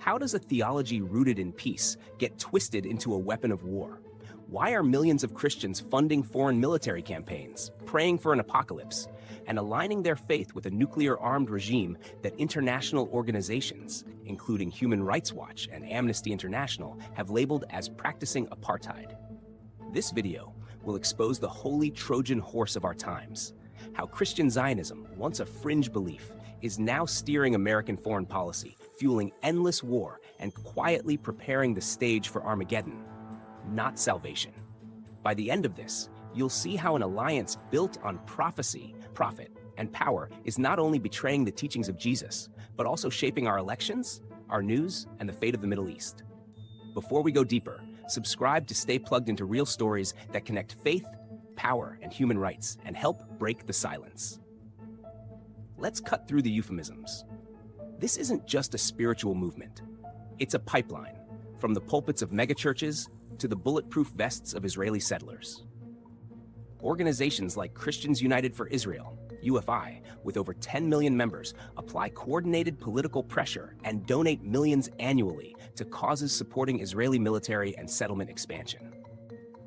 How does a theology rooted in peace get twisted into a weapon of war? Why are millions of Christians funding foreign military campaigns, praying for an apocalypse, and aligning their faith with a nuclear-armed regime that international organizations, including Human Rights Watch and Amnesty International, have labeled as practicing apartheid? This video will expose the holy Trojan horse of our times, how Christian Zionism, once a fringe belief, is now steering American foreign policy, fueling endless war and quietly preparing the stage for Armageddon, not salvation. By the end of this, you'll see how an alliance built on prophecy, prophet, and power is not only betraying the teachings of Jesus, but also shaping our elections, our news, and the fate of the Middle East. Before we go deeper, subscribe to stay plugged into real stories that connect faith, power, and human rights, and help break the silence. Let's cut through the euphemisms. This isn't just a spiritual movement. It's a pipeline, from the pulpits of megachurches to the bulletproof vests of Israeli settlers. Organizations like Christians United for Israel, UFI, with over 10 million members, apply coordinated political pressure and donate millions annually to causes supporting Israeli military and settlement expansion.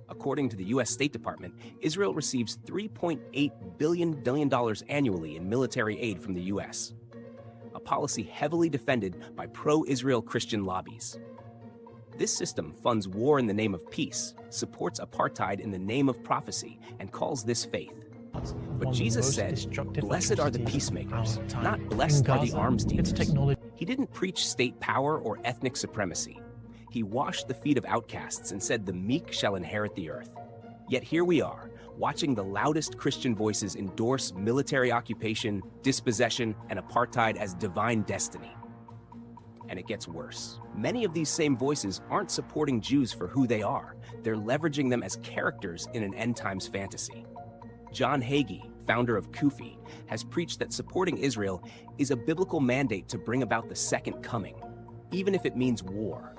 According to the U.S. State Department, Israel receives $3.8 billion annually in military aid from the U.S., a policy heavily defended by pro-Israel Christian lobbies. This system funds war in the name of peace, supports apartheid in the name of prophecy, and calls this faith. But Jesus said, "Blessed are the peacemakers, not blessed are the arms dealers." He didn't preach state power or ethnic supremacy. He washed the feet of outcasts and said, "The meek shall inherit the earth." Yet here we are, watching the loudest Christian voices endorse military occupation, dispossession, and apartheid as divine destiny. And it gets worse. Many of these same voices aren't supporting Jews for who they are. They're leveraging them as characters in an end-times fantasy. John Hagee, founder of CUFI, has preached that supporting Israel is a biblical mandate to bring about the second coming, even if it means war.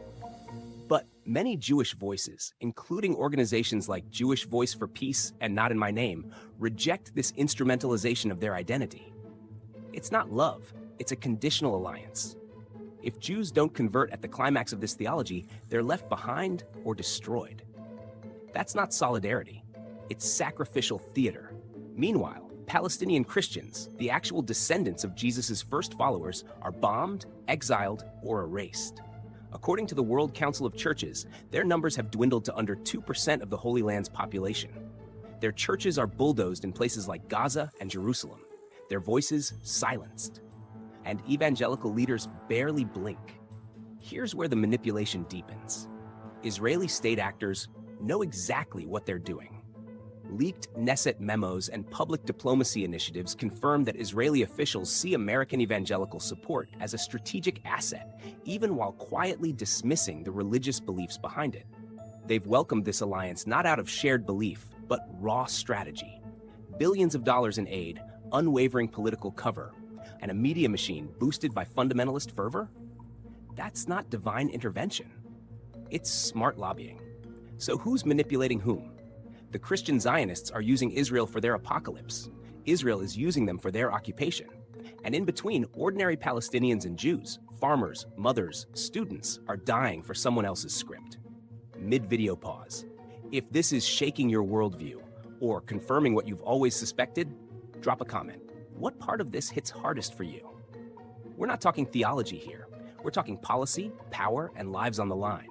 But many Jewish voices, including organizations like Jewish Voice for Peace and Not in My Name, reject this instrumentalization of their identity. It's not love, it's a conditional alliance. If Jews don't convert at the climax of this theology, they're left behind or destroyed. That's not solidarity, it's sacrificial theater. Meanwhile, Palestinian Christians, the actual descendants of Jesus' first followers, are bombed, exiled, or erased. According to the World Council of Churches, their numbers have dwindled to under 2% of the Holy Land's population. Their churches are bulldozed in places like Gaza and Jerusalem, their voices silenced. And evangelical leaders barely blink. Here's where the manipulation deepens. Israeli state actors know exactly what they're doing. Leaked Knesset memos and public diplomacy initiatives confirm that Israeli officials see American evangelical support as a strategic asset, even while quietly dismissing the religious beliefs behind it. They've welcomed this alliance not out of shared belief, but raw strategy. Billions of dollars in aid, unwavering political cover, and a media machine boosted by fundamentalist fervor? That's not divine intervention. It's smart lobbying. So who's manipulating whom? The Christian Zionists are using Israel for their apocalypse. Israel is using them for their occupation. And in between, ordinary Palestinians and Jews, farmers, mothers, students are dying for someone else's script. Mid-video pause. If this is shaking your worldview or confirming what you've always suspected, drop a comment. What part of this hits hardest for you? We're not talking theology here. We're talking policy, power, and lives on the line.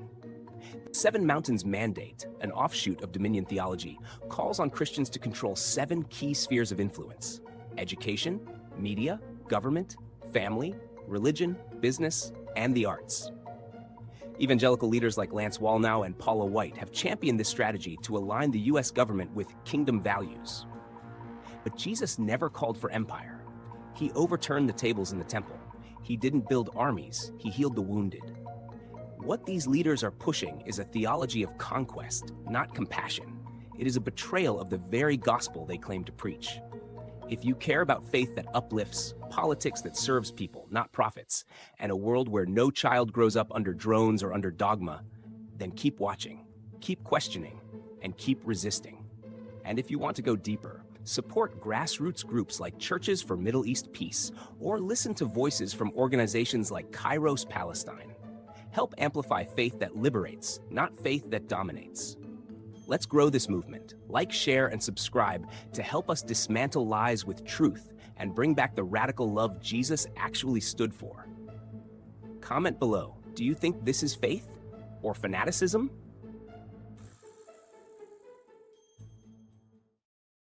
The Seven Mountains Mandate, an offshoot of Dominion theology, calls on Christians to control 7 key spheres of influence: education, media, government, family, religion, business, and the arts. Evangelical leaders like Lance Wallnau and Paula White have championed this strategy to align the U.S. government with kingdom values. But Jesus never called for empire. He overturned the tables in the temple. He didn't build armies, he healed the wounded. What these leaders are pushing is a theology of conquest, not compassion. It is a betrayal of the very gospel they claim to preach. If you care about faith that uplifts, politics that serves people, not profits, and a world where no child grows up under drones or under dogma, then keep watching, keep questioning, and keep resisting. And if you want to go deeper, support grassroots groups like Churches for Middle East Peace, or listen to voices from organizations like Kairos Palestine. Help amplify faith that liberates, not faith that dominates. Let's grow this movement. Like, share, and subscribe to help us dismantle lies with truth and bring back the radical love Jesus actually stood for. Comment below, do you think this is faith or fanaticism?